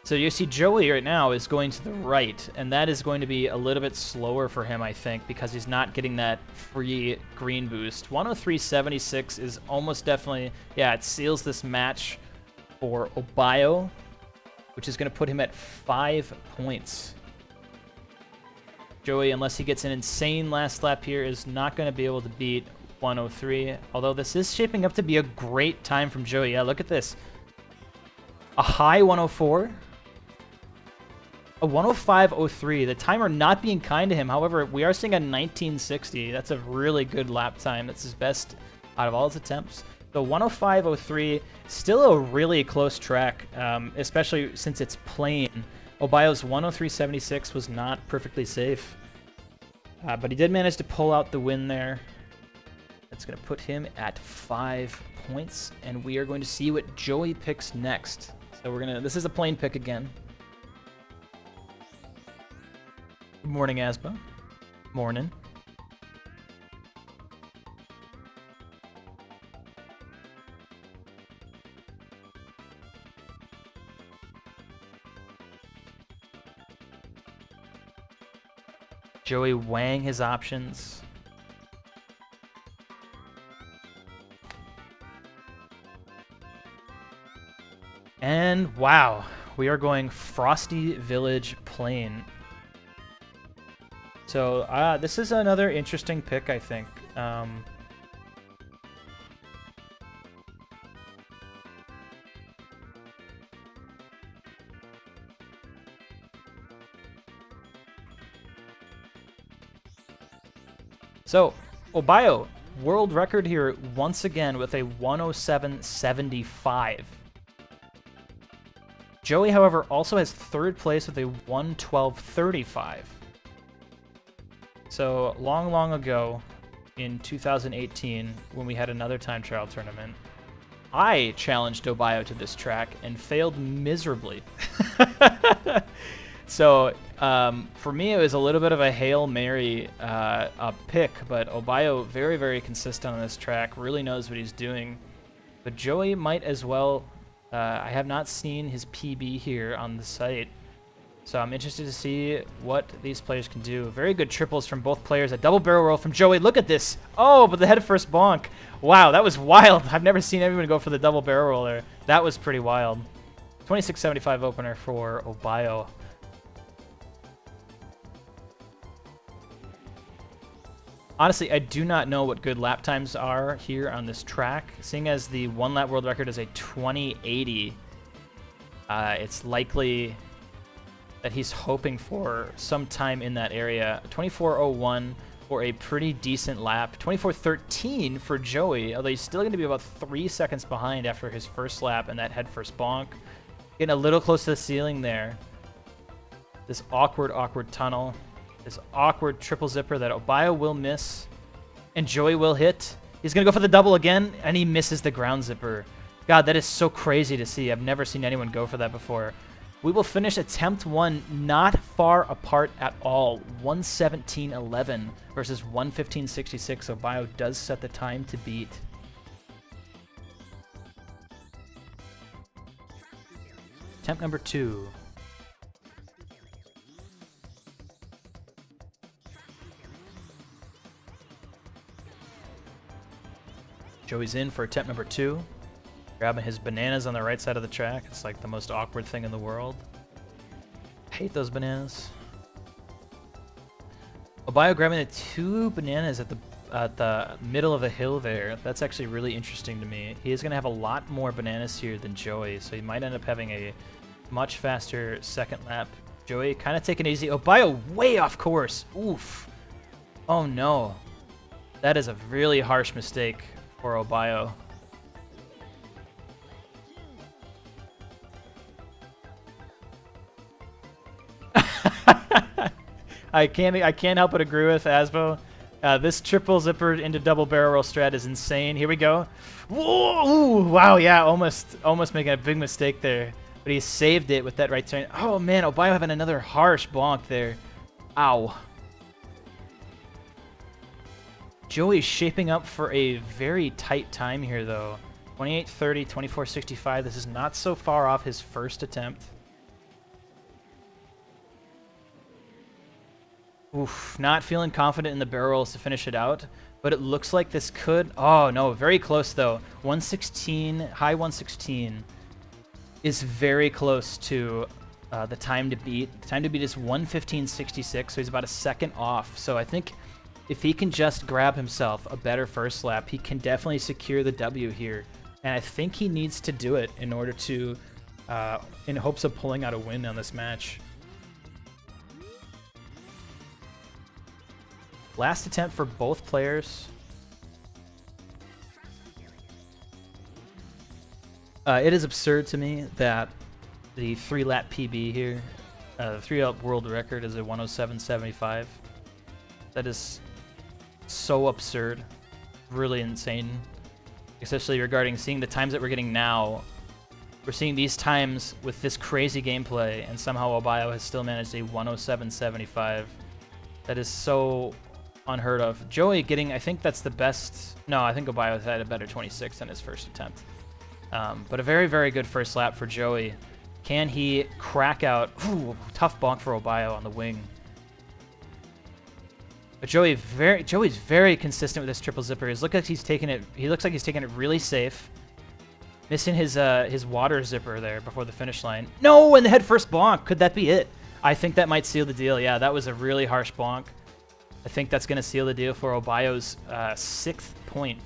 So you see Joey right now is going to the right, and that is going to be a little bit slower for him, I think, because he's not getting that free green boost. 103.76 is almost definitely, yeah, it seals this match for Obiyo, which is going to put him at 5 points. Joey, unless he gets an insane last lap here, is not going to be able to beat 103, although this is shaping up to be a great time from Joey. Yeah, look at this. A high 104. A 105.03. The timer not being kind to him. However, we are seeing a 1960. That's a really good lap time. That's his best out of all his attempts. So 105.03, still a really close track, especially since it's plain. Obiyo's 103.76 was not perfectly safe. But he did manage to pull out the win there. That's going to put him at 5 points. And we are going to see what Joey picks next. So this is a plain pick again. Good morning, Asba. Morning. Joey weighing his options. And wow, we are going Frosty Village Plain. So this is another interesting pick, I think. So, Obiyo, world record here once again with a 107.75. Joey, however, also has third place with a 112.35. So, long ago, in 2018, when we had another time trial tournament, I challenged Obiyo to this track and failed miserably. So, for me, it was a little bit of a Hail Mary pick, but Obiyo very, very consistent on this track, really knows what he's doing. But Joey might as well. I have not seen his PB here on the site, so I'm interested to see what these players can do. Very good triples from both players. A double barrel roll from Joey. Look at this. Oh, but the head first bonk. Wow, that was wild. I've never seen anyone go for the double barrel roll there. That was pretty wild. 26.75 opener for Obiyo. Honestly, I do not know what good lap times are here on this track. Seeing as the one lap world record is a 2080, it's likely that he's hoping for some time in that area. 24:01 for a pretty decent lap. 24:13 for Joey, although he's still going to be about 3 seconds behind after his first lap and that head first bonk. Getting a little close to the ceiling there. This awkward tunnel. This awkward triple zipper that Obiyo will miss, and Joey will hit. He's going to go for the double again, and he misses the ground zipper. God, that is so crazy to see. I've never seen anyone go for that before. We will finish attempt 1 not far apart at all. 117.11 versus 115.66. Obiyo does set the time to beat. Attempt number 2. Joey's in for attempt number 2. Grabbing his bananas on the right side of the track. It's like the most awkward thing in the world. I hate those bananas. Obiyo grabbing the 2 bananas at the middle of the hill there. That's actually really interesting to me. He is going to have a lot more bananas here than Joey, so he might end up having a much faster second lap. Joey kind of taking it easy. Obiyo way off course. Oof. Oh no. That is a really harsh mistake for Obiyo. I can't help but agree with Asbo. This triple zipper into double barrel roll strat is insane. Here we go. Whoa! Ooh, wow, yeah, almost making a big mistake there. But he saved it with that right turn. Oh man, Obiyo having another harsh bonk there. Ow. Joey's shaping up for a very tight time here, though. 28:30, 24:65. This is not so far off his first attempt. Oof, not feeling confident in the barrel rolls to finish it out, but it looks like this could... Oh, no, very close, though. 116, high 116 is very close to the time to beat. The time to beat is 115.66, so he's about a second off. So I think if he can just grab himself a better first lap, he can definitely secure the W here. And I think he needs to do it in order to, in hopes of pulling out a win on this match. Last attempt for both players. It is absurd to me that the 3-lap PB here, the 3-lap world record is a 107.75. That is so absurd, really insane, especially regarding seeing the times that we're getting now. We're seeing these times with this crazy gameplay, and somehow Obiyo has still managed a 107.75. That is so unheard of. Joey getting, I think that's the best. No, I think Obiyo had a better 26 than his first attempt. But a very, very good first lap for Joey. Can he crack out? Ooh, tough bonk for Obiyo on the wing. But Joey's very consistent with this triple zipper. He looks like he's taking it really safe. Missing his water zipper there before the finish line. No, and the head first bonk. Could that be it? I think that might seal the deal. Yeah, that was a really harsh bonk. I think that's going to seal the deal for Obiyo's 6th point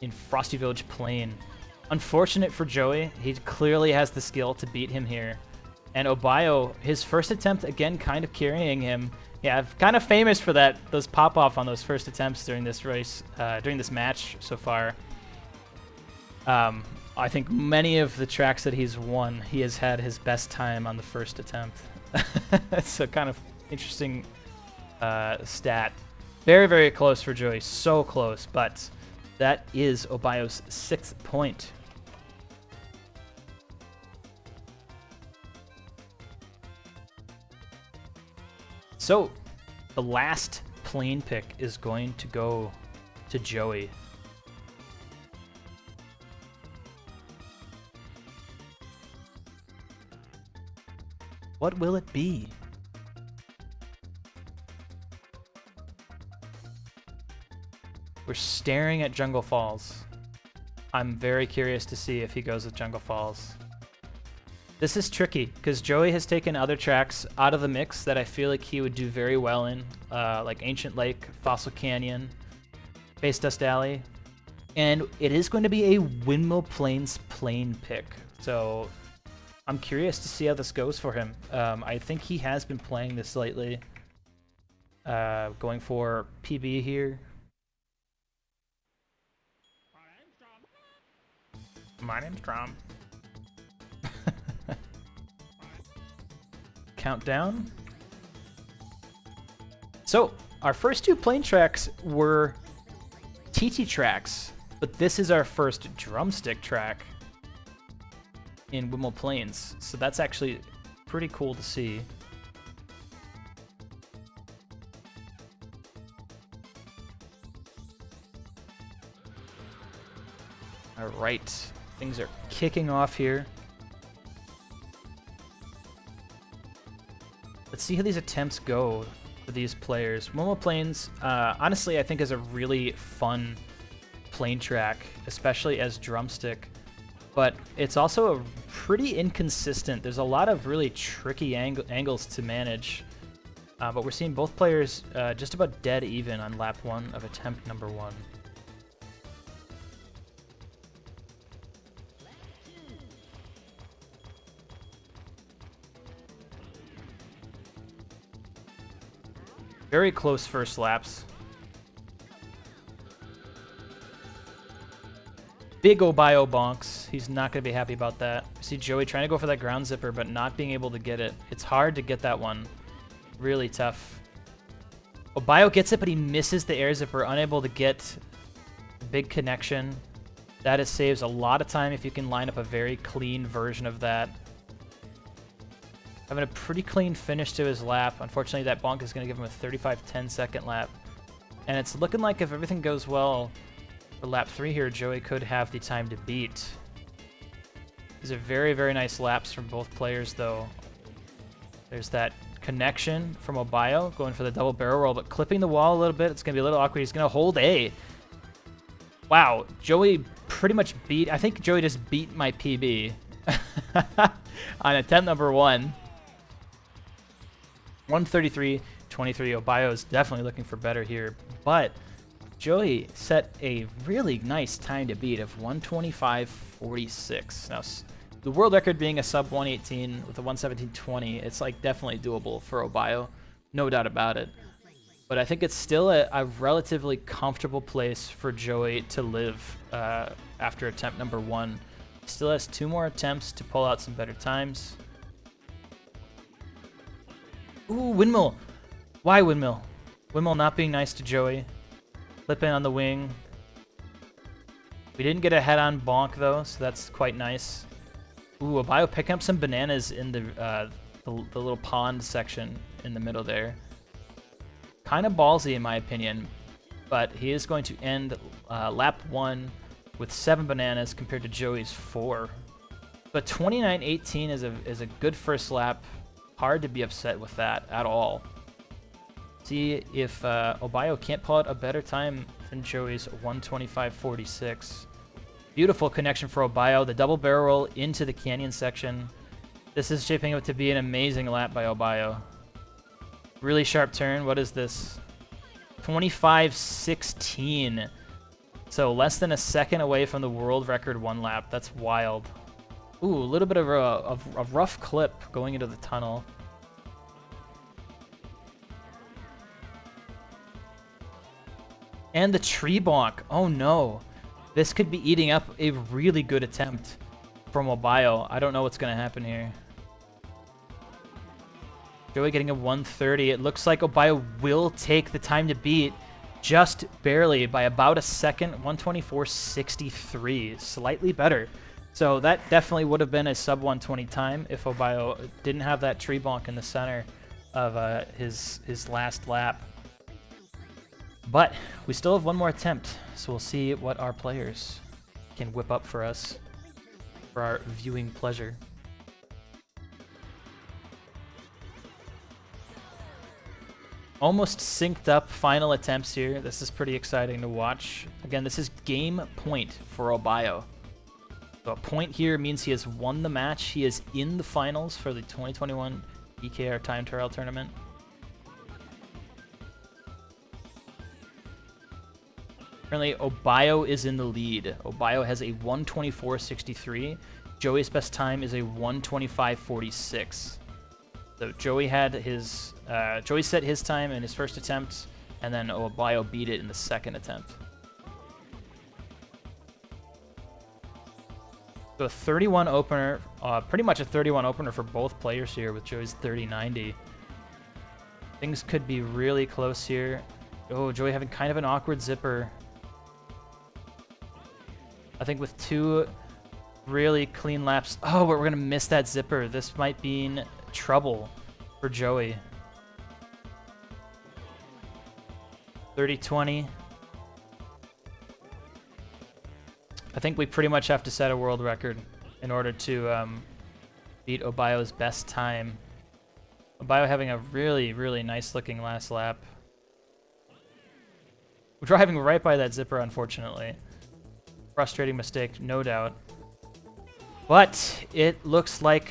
in Frosty Village Plain. Unfortunate for Joey. He clearly has the skill to beat him here. And Obiyo, his first attempt, again, kind of carrying him. Yeah, kind of famous for that, those pop-off on those first attempts during this race, during this match so far. I think many of the tracks that he's won, he has had his best time on the first attempt. It's a kind of interesting stat. Very, very close for Joey. So close, but that is Obiyo's 6th point. So, the last plane pick is going to go to Joey. What will it be? We're staring at Jungle Falls. I'm very curious to see if he goes with Jungle Falls. This is tricky, because Joey has taken other tracks out of the mix that I feel like he would do very well in, like Ancient Lake, Fossil Canyon, Space Dust Alley, and it is going to be a Windmill Plains plane pick. So I'm curious to see how this goes for him. I think he has been playing this lately, going for PB here. My name's Strom. Countdown. So, our first 2 plane tracks were TT tracks, but this is our first drumstick track in Windmill Plains, so that's actually pretty cool to see. All right, things are kicking off here. Let's see how these attempts go for these players. Windmill Plains, honestly, I think is a really fun plane track, especially as drumstick. But it's also a pretty inconsistent. There's a lot of really tricky angles to manage. But we're seeing both players just about dead even on lap 1 of attempt number 1. Very close first laps. Big Obiyo bonks. He's not going to be happy about that. See Joey trying to go for that ground zipper, but not being able to get it. It's hard to get that one. Really tough. Obiyo gets it, but he misses the air zipper, unable to get the big connection. That saves a lot of time if you can line up a very clean version of that. Having a pretty clean finish to his lap. Unfortunately, that bonk is going to give him a 35-10 second lap. And it's looking like if everything goes well for lap 3 here, Joey could have the time to beat. These are very, very nice laps from both players, though. There's that connection from Obiyo, going for the double barrel roll, but clipping the wall a little bit. It's going to be a little awkward. He's going to hold A. Wow, Joey pretty much beat... I think Joey just beat my PB on attempt number 1. 133-23. Obiyo is definitely looking for better here, but Joey set a really nice time to beat of 125.46. Now, the world record being a sub 118 with a 117.20, it's like definitely doable for Obiyo, no doubt about it. But I think it's still a relatively comfortable place for Joey to live after attempt number 1. Still has 2 more attempts to pull out some better times. Ooh, windmill. Why windmill? Windmill not being nice to Joey. Flipping on the wing. We didn't get a head-on bonk, though, so that's quite nice. Ooh, Obiyo picking up some bananas in the little pond section in the middle there. Kind of ballsy, in my opinion, but he is going to end lap 1 with 7 bananas compared to Joey's 4. But 29.18 is a good first lap. Hard to be upset with that at all. See if Obiyo can't pull out a better time than Joey's 125.46. Beautiful connection for Obiyo. The double barrel roll into the canyon section. This is shaping up to be an amazing lap by Obiyo. Really sharp turn. What is this? 25.16. So less than a second away from the world record one lap. That's wild. Ooh, a little bit of a rough clip going into the tunnel. And the tree bonk. Oh no. This could be eating up a really good attempt from Obiyo. I don't know what's going to happen here. Joey getting a 130. It looks like Obiyo will take the time to beat just barely by about a second. 124.63. Slightly better. So that definitely would have been a sub 120 time if Obiyo didn't have that tree bonk in the center of his last lap. But we still have one more attempt, so we'll see what our players can whip up for us for our viewing pleasure. Almost synced up final attempts here. This is pretty exciting to watch. Again, this is game point for Obiyo. So a point here means he has won the match. He is in the finals for the 2021 EKR Time Trial Tournament. Currently, Obiyo is in the lead. Obiyo has a 124.63. Joey's best time is a 125.46. So Joey had his Joey set his time in his first attempt, and then Obiyo beat it in the second attempt. So a 31 opener, pretty much a 31 opener for both players here with Joey's 30.90. Things could be really close here. Oh, Joey having kind of an awkward zipper. I think with two really clean laps. Oh, we're going to miss that zipper. This might be in trouble for Joey. 30.20. I think we pretty much have to set a world record in order to beat Obiyo's best time. Obiyo having a really, really nice looking last lap. We're driving right by that zipper, unfortunately. Frustrating mistake, no doubt. But it looks like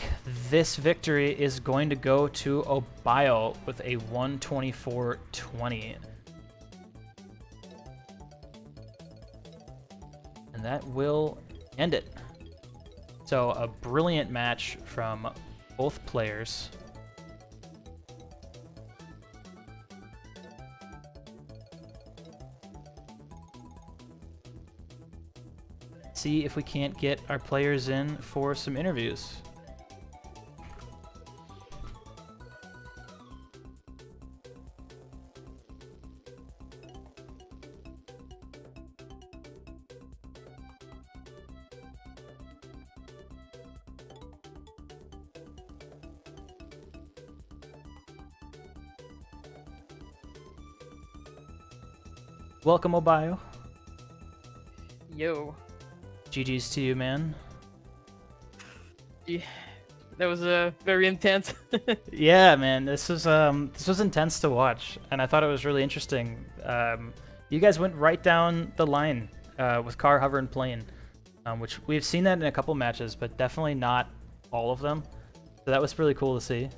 this victory is going to go to Obiyo with a 124.20. And that will end it. So a brilliant match from both players. See if we can't get our players in for some interviews. Welcome, Obiyo.
Yo.
GG's to you, man.
Yeah, that was very intense.
Yeah, man, this was intense to watch, and I thought it was really interesting. You guys went right down the line with car, hover, and plane, which we've seen that in a couple matches, but definitely not all of them. So that was really cool to see.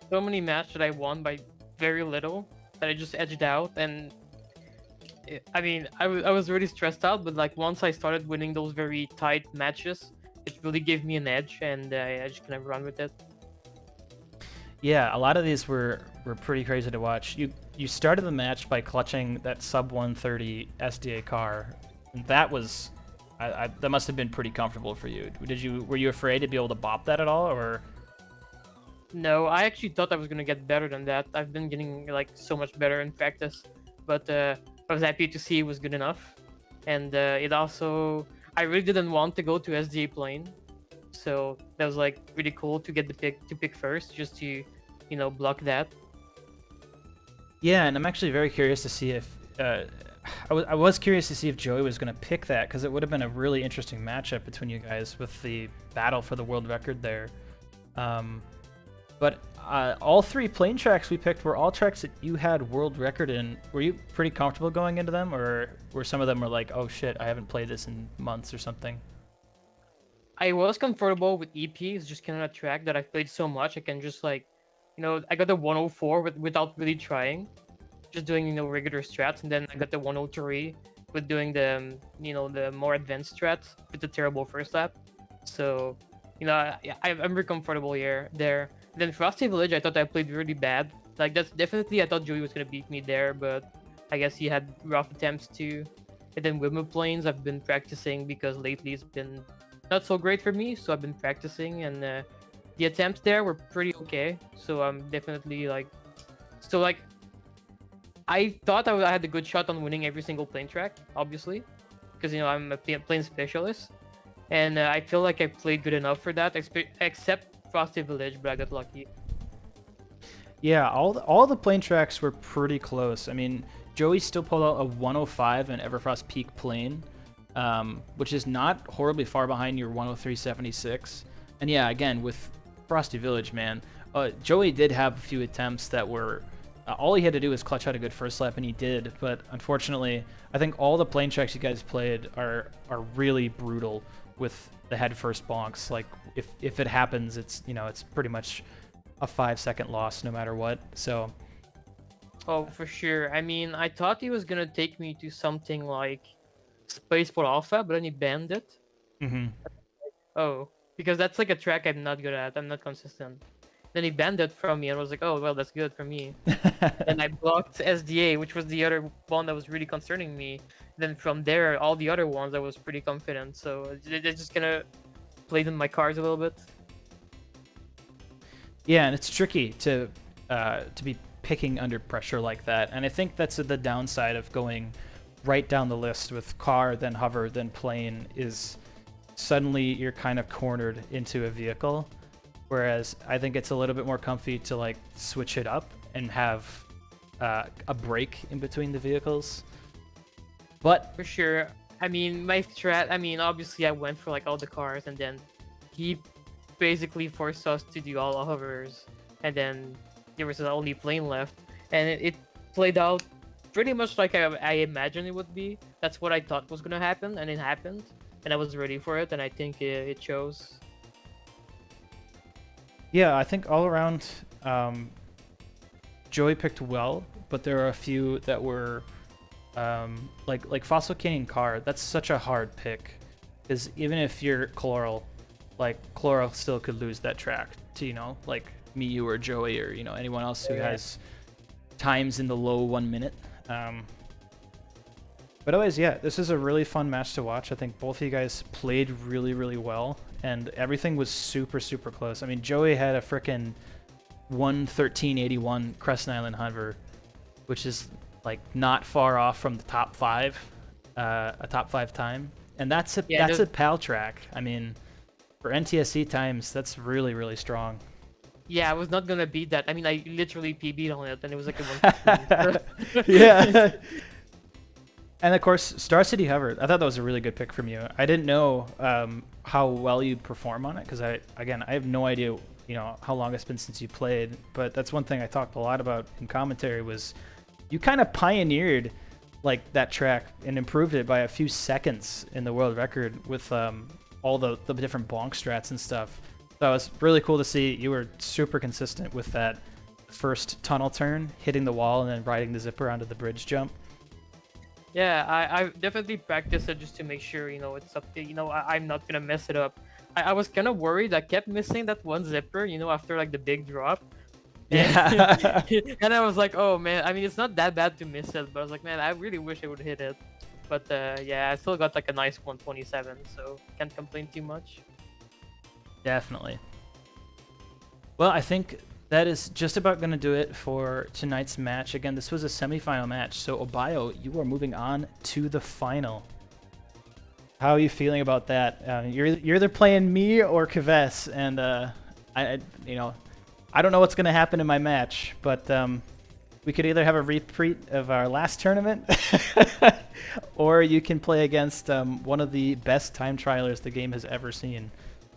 So many matches that I won by very little that I just edged out, and I mean, I was really stressed out, but like once I started winning those very tight matches, it really gave me an edge, and I just kind of run with it.
Yeah, a lot of these were pretty crazy to watch. You started the match by clutching that sub 130 SDA car. And that was that must have been pretty comfortable for you. Were you afraid to be able to bop that at all, or?
No, I actually thought I was gonna get better than that. I've been getting like so much better in practice, but I was happy to see it was good enough. And it also, I really didn't want to go to SDA plane, so that was like really cool to get the pick first, just to, you know, block that.
Yeah, and I'm actually very curious to see if I was curious to see if Joey was going to pick that, because it would have been a really but But all 3 plane tracks we picked were all tracks that you had world record in. Were you pretty comfortable going into them, or were some of them were like, oh shit, I haven't played this in months or something?
I was comfortable with EP. It's just kind of a track that I've played so much I can just like, I got the 104 without really trying, just doing regular strats, and then I got the 103 with doing the the more advanced strats with the terrible first lap. So I'm very comfortable here there. Then Frosty Village, I thought I played really bad. Like that's definitely I thought Joey was gonna beat me there, but I guess he had rough attempts too. And then Windmill Plains, I've been practicing because lately it's been not so great for me, so I've been practicing, and the attempts there were pretty okay. So I'm definitely like, so like, I thought I had a good shot on winning every single plane track, obviously, because I'm a plane specialist, and I feel like I played good enough for that, except Frosty Village, but I got lucky.
Yeah, all the plane tracks were pretty close. I mean, Joey still pulled out a 105 in Everfrost Peak Plane, which is not horribly far behind your 103.76. And yeah, again, with Frosty Village, man, Joey did have a few attempts that were... all he had to do was clutch out a good first lap, and he did. But unfortunately, I think all the plane tracks you guys played are really brutal with the head first bonks. Like, if it happens, it's it's pretty much a 5-second loss no matter what. So...
oh, for sure. I mean, I thought he was gonna take me to something like Spaceport Alpha, but then he banned it.
Mm-hmm.
Oh, because that's like a track I'm not good at. I'm not consistent. Then he banned it from me and was like, oh, well, that's good for me. And I blocked SDA, which was the other one that was really concerning me. Then from there, all the other ones, I was pretty confident. So I just kind of played in my cards a little bit.
Yeah, and it's tricky to be picking under pressure like that. And I think that's the downside of going right down the list with car, then hover, then plane, is suddenly you're kind of cornered into a vehicle. Whereas I think it's a little bit more comfy to like switch it up and have a break in between the vehicles. But
for sure, I mean, my strat, I mean, obviously I went for like all the cars, and then he basically forced us to do all hovers, and then there was only plane left, and it played out pretty much like I imagined it would be. That's what I thought was gonna happen, and it happened, and I was ready for it, and I think it shows.
yeah, I think all around, Joey picked well, but there are a few that were like Fossil Canyon Car. That's such a hard pick, because even if you're Chloral, like Chloral still could lose that track to like me, you, or Joey, or anyone else who has times in the low 1 minute. But otherwise, yeah, this is a really fun match to watch. I think both of you guys played really, really well, and everything was super, super close. I mean, Joey had a frickin' 1:13.81 Crescent Island hover, which is like not far off from the top 5, a top 5 time, and that's a PAL track. I mean, for NTSC times, that's really, really strong.
Yeah, I was not gonna beat that. I mean, I literally PB'd on it, and it was like a 115.
Yeah. And of course, Star City Hover. I thought that was a really good pick from you. I didn't know how well you'd perform on it, because I have no idea how long it's been since you played. But that's one thing I talked a lot about in commentary, was you kind of pioneered like that track and improved it by a few seconds in the world record with all the different bonk strats and stuff. So it was really cool to see. You were super consistent with that first tunnel turn, hitting the wall, and then riding the zipper onto the bridge jump.
Yeah, I definitely practiced it just to make sure, it's up to, I'm not gonna mess it up. I was kind of worried. I kept missing that one zipper, after like the big drop.
Yeah.
And I was like, oh man, I mean, it's not that bad to miss it, but I was like, man, I really wish I would hit it. But yeah, I still got like a nice 127, so can't complain too much.
Definitely. Well, I think that is just about going to do it for tonight's match. Again, this was a semifinal match, so Obiyo, you are moving on to the final. How are you feeling about that? You're either playing me or Kves, and I don't know what's going to happen in my match, but we could either have a repeat of our last tournament, or you can play against one of the best time trialers the game has ever seen.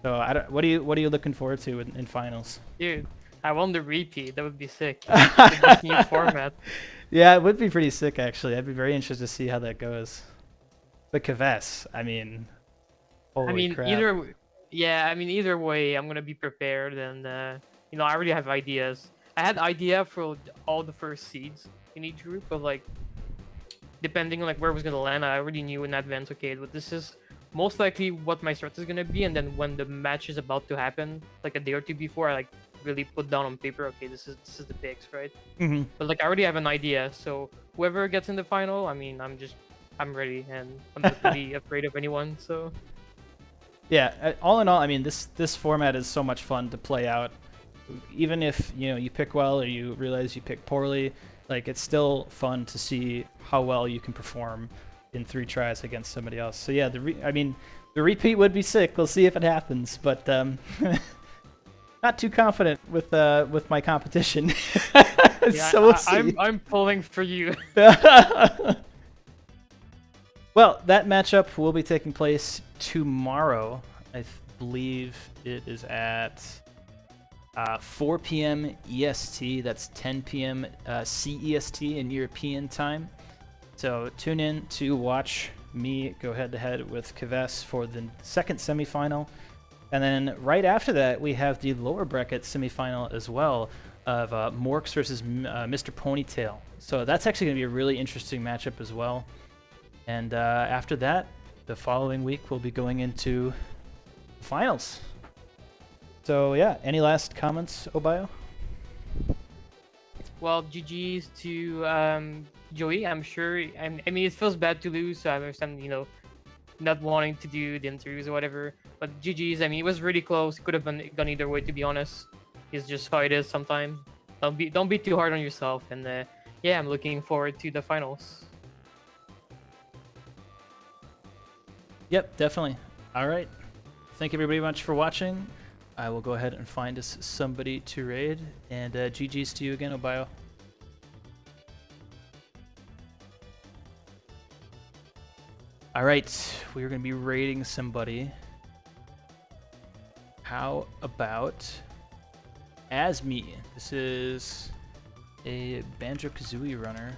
So what are you looking forward to in finals?
Dude, I want the repeat. That would be sick. With this new format.
Yeah, it would be pretty sick actually. I'd be very interested to see how that goes. But Kves, I mean,
I
holy
mean,
crap.
either way, I'm gonna be prepared, and I already have ideas. I had idea for all the first seeds in each group, but like, depending on like where it was gonna land, I already knew in advance. Okay, but this is most likely what my strat is gonna be, and then when the match is about to happen, like a day or two before, I like really put down on paper. Okay, this is the picks, right?
Hmm.
But like, I already have an idea, so whoever gets in the final, I mean, I'm ready, and I'm not really afraid of anyone. So.
Yeah, all in all, I mean, this format is so much fun to play out. Even if you pick well or you realize you pick poorly, like it's still fun to see how well you can perform in 3 tries against somebody else. So yeah, I mean, the repeat would be sick. We'll see if it happens, but not too confident with my competition.
Yeah,
so we'll see.
I'm pulling for you.
Well, that matchup will be taking place tomorrow. I believe it is at 4 p.m. EST. That's 10 p.m. CEST in European time. So tune in to watch me go head-to-head with Kves for the second semifinal. And then right after that, we have the lower bracket semifinal as well of Morks versus Mr. Ponytail. So that's actually going to be a really interesting matchup as well. And after that, the following week, we'll be going into finals. So yeah, any last comments, Obiyo?
Well, GG's to Joey. I'm sure. I mean, it feels bad to lose, so I understand. Not wanting to do the interviews or whatever. But GG's. I mean, it was really close. It could have gone either way, to be honest. It's just how it is sometimes. Don't be too hard on yourself. And yeah, I'm looking forward to the finals.
Yep, definitely. All right. Thank you everybody much for watching. I will go ahead and find us somebody to raid. And GG's to you again, Obiyo. All right, we're going to be raiding somebody. How about Asmi? This is a Banjo-Kazooie runner.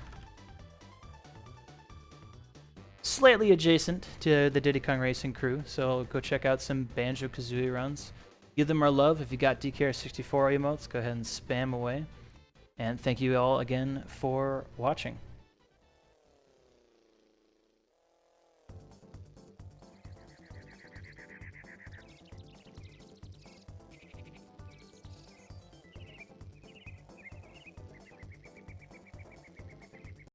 Slightly adjacent to the Diddy Kong Racing crew, so go check out some Banjo-Kazooie runs. Give them our love. If you got DKR64 emotes, go ahead and spam away. And thank you all again for watching.